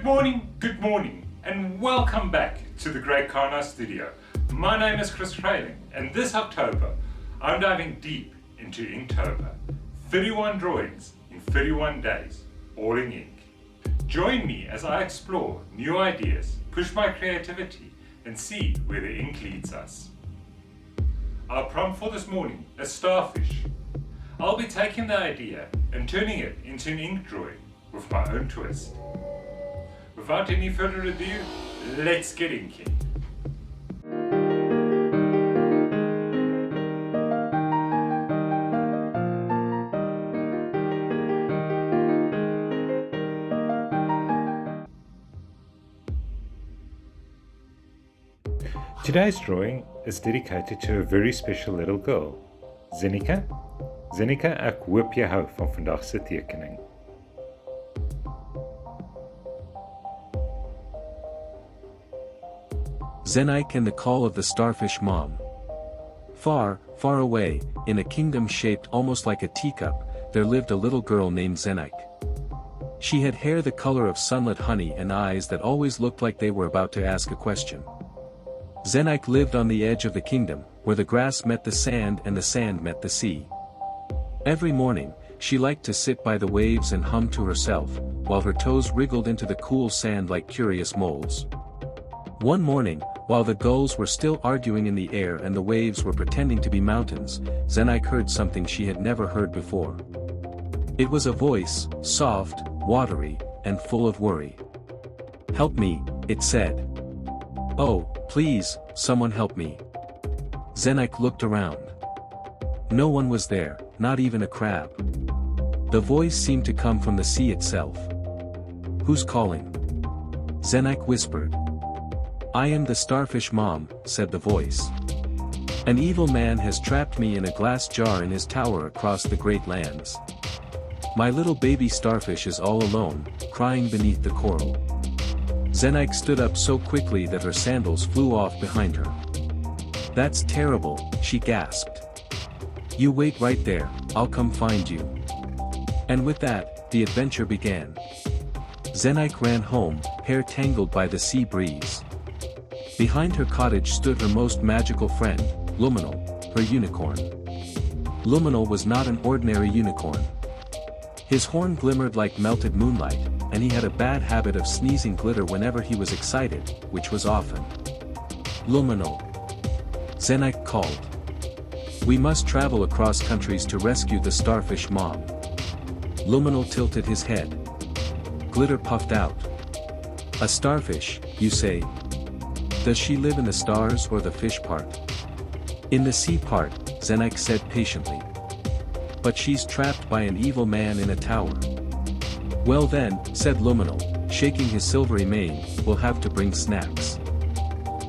Good morning, and welcome back to the Great Karna Studio. My name is Chris Trailing, and this October, I'm diving deep into Inktober. 31 drawings in 31 days, all in ink. Join me as I explore new ideas, push my creativity, and see where the ink leads us. Our prompt for this morning is Starfish. I'll be taking the idea and turning it into an ink drawing with my own twist. Without any further ado, let's get inking. Today's drawing is dedicated to a very special little girl, Zenika. Zenika, ek hoop jy hou van vandag se tekening. Zenika and the Call of the Starfish Mom. Far, far away, in a kingdom shaped almost like a teacup, there lived a little girl named Zenika. She had hair the color of sunlit honey and eyes that always looked like they were about to ask a question. Zenika lived on the edge of the kingdom, where the grass met the sand and the sand met the sea. Every morning, she liked to sit by the waves and hum to herself, while her toes wriggled into the cool sand like curious moles. One morning, while the gulls were still arguing in the air and the waves were pretending to be mountains, Zenika heard something she had never heard before. It was a voice, soft, watery, and full of worry. "Help me," it said. "Oh, please, someone help me." Zenika looked around. No one was there, not even a crab. The voice seemed to come from the sea itself. "Who's calling?" Zenika whispered. "I am the Starfish Mom," said the voice. "An evil man has trapped me in a glass jar in his tower across the great lands. My little baby starfish is all alone, crying beneath the coral." Zenika stood up so quickly that her sandals flew off behind her. "That's terrible," she gasped. "You wait right there, I'll come find you." And with that, the adventure began. Zenika ran home, hair tangled by the sea breeze. Behind her cottage stood her most magical friend, Luminal, her unicorn. Luminal was not an ordinary unicorn. His horn glimmered like melted moonlight, and he had a bad habit of sneezing glitter whenever he was excited, which was often. "Luminal," Zenika called. "We must travel across countries to rescue the Starfish Mom." Luminal tilted his head. Glitter puffed out. "A starfish, you say? Does she live in the stars or the fish part?" "In the sea part," Zenika said patiently. "But she's trapped by an evil man in a tower." "Well then," said Luminal, shaking his silvery mane, "we'll have to bring snacks."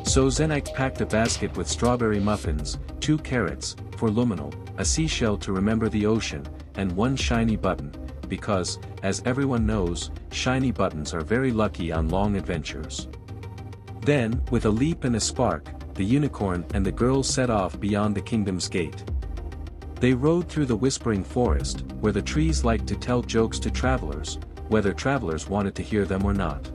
So Zenika packed a basket with strawberry muffins, 2 carrots, for Luminal, a seashell to remember the ocean, and 1 shiny button, because, as everyone knows, shiny buttons are very lucky on long adventures. Then, with a leap and a spark, the unicorn and the girl set off beyond the kingdom's gate. They rode through the whispering forest, where the trees liked to tell jokes to travelers, whether travelers wanted to hear them or not.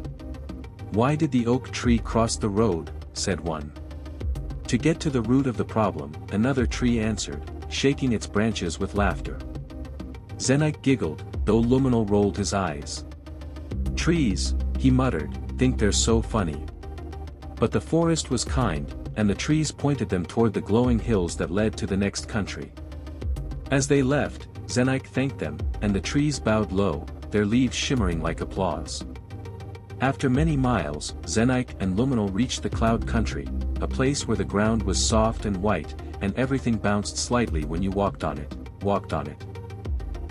"Why did the oak tree cross the road?" said one. "To get to the root of the problem," another tree answered, shaking its branches with laughter. Zenika giggled, though Luminal rolled his eyes. "Trees," he muttered, "think they're so funny." But the forest was kind, and the trees pointed them toward the glowing hills that led to the next country. As they left, Zenika thanked them, and the trees bowed low, their leaves shimmering like applause. After many miles, Zenika and Luminal reached the cloud country, a place where the ground was soft and white, and everything bounced slightly when you walked on it.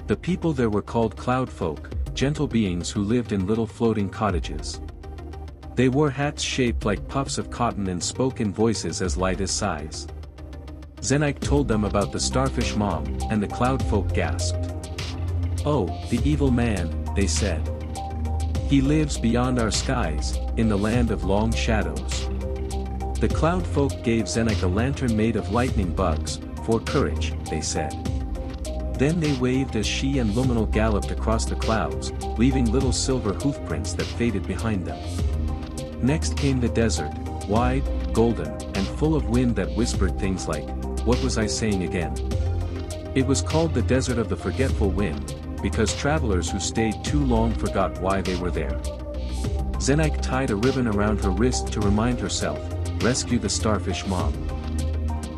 The people there were called cloud folk, gentle beings who lived in little floating cottages. They wore hats shaped like puffs of cotton and spoke in voices as light as sighs. Zenika told them about the Starfish Mom, and the cloud folk gasped. "Oh, the evil man," they said. "He lives beyond our skies, in the land of long shadows." The cloud folk gave Zenika a lantern made of lightning bugs, "for courage," they said. Then they waved as she and Luminal galloped across the clouds, leaving little silver hoofprints that faded behind them. Next came the desert, wide, golden, and full of wind that whispered things like, "What was I saying again?" It was called the Desert of the Forgetful Wind, because travelers who stayed too long forgot why they were there. Zenaik tied a ribbon around her wrist to remind herself, rescue the Starfish Mom.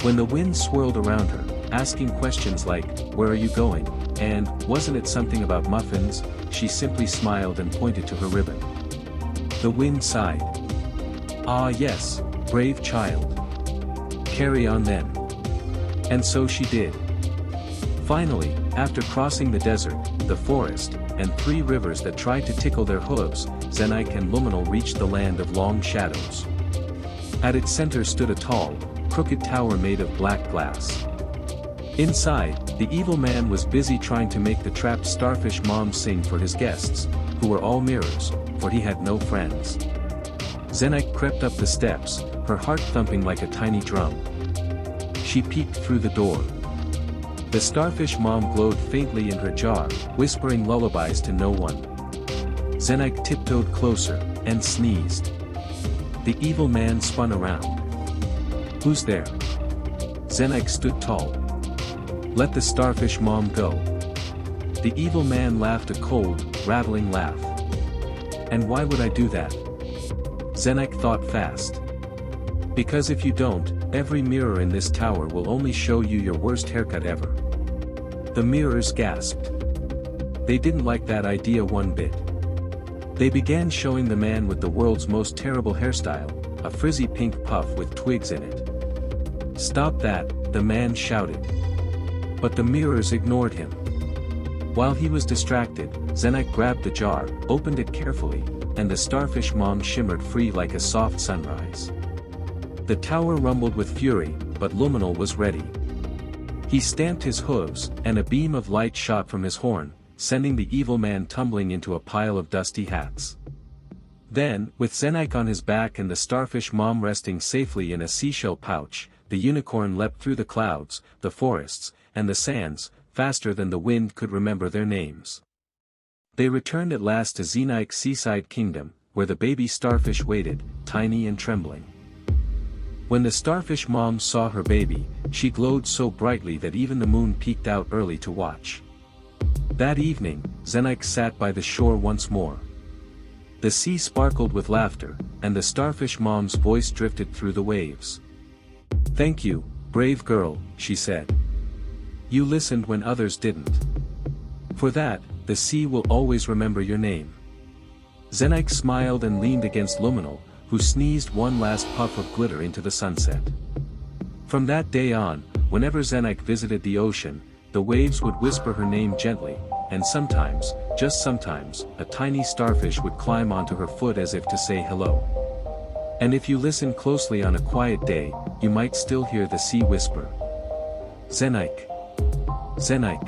When the wind swirled around her, asking questions like, "Where are you going?" and "Wasn't it something about muffins?" she simply smiled and pointed to her ribbon. The wind sighed. "Ah yes, brave child. Carry on then." And so she did. Finally, after crossing the desert, the forest, and 3 rivers that tried to tickle their hooves, Zenaik and Luminal reached the land of long shadows. At its center stood a tall, crooked tower made of black glass. Inside, the evil man was busy trying to make the trapped Starfish Mom sing for his guests, who were all mirrors, for he had no friends. Zenaik crept up the steps, her heart thumping like a tiny drum. She peeked through the door. The Starfish Mom glowed faintly in her jar, whispering lullabies to no one. Zenaik tiptoed closer, and sneezed. The evil man spun around. "Who's there?" Zenaik stood tall. "Let the Starfish Mom go." The evil man laughed a cold, rattling laugh. "And why would I do that?" Zenaik thought fast. "Because if you don't, every mirror in this tower will only show you your worst haircut ever." The mirrors gasped. They didn't like that idea one bit. They began showing the man with the world's most terrible hairstyle, a frizzy pink puff with twigs in it. "Stop that," the man shouted. But the mirrors ignored him. While he was distracted, Zenaik grabbed the jar, opened it carefully, and the Starfish Mom shimmered free like a soft sunrise. The tower rumbled with fury, but Luminal was ready. He stamped his hooves, and a beam of light shot from his horn, sending the evil man tumbling into a pile of dusty hats. Then, with Zenaik on his back and the Starfish Mom resting safely in a seashell pouch, the unicorn leapt through the clouds, the forests, and the sands, faster than the wind could remember their names. They returned at last to Zenaik's seaside kingdom, where the baby starfish waited, tiny and trembling. When the Starfish Mom saw her baby, she glowed so brightly that even the moon peeked out early to watch. That evening, Zenaik sat by the shore once more. The sea sparkled with laughter, and the Starfish Mom's voice drifted through the waves. "Thank you, brave girl," she said. "You listened when others didn't. For that, the sea will always remember your name." Zenaik smiled and leaned against Luminal, who sneezed one last puff of glitter into the sunset. From that day on, whenever Zenaik visited the ocean, the waves would whisper her name gently, and sometimes, just sometimes, a tiny starfish would climb onto her foot as if to say hello. And if you listen closely on a quiet day, you might still hear the sea whisper, "Zenaik. Zenaik."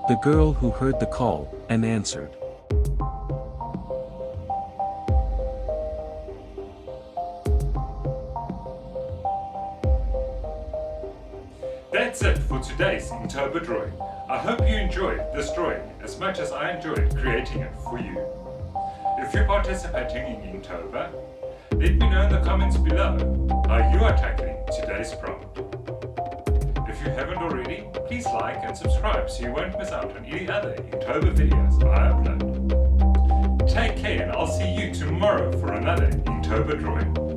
The girl who heard the call, and answered. That's it for today's Inktober drawing. I hope you enjoyed this drawing as much as I enjoyed creating it for you. If you're participating in Inktober, let me know in the comments below how you are tackling today's prompt. If you haven't already, please like and subscribe so you won't miss out on any other Inktober videos I upload. Take care and I'll see you tomorrow for another Inktober drawing.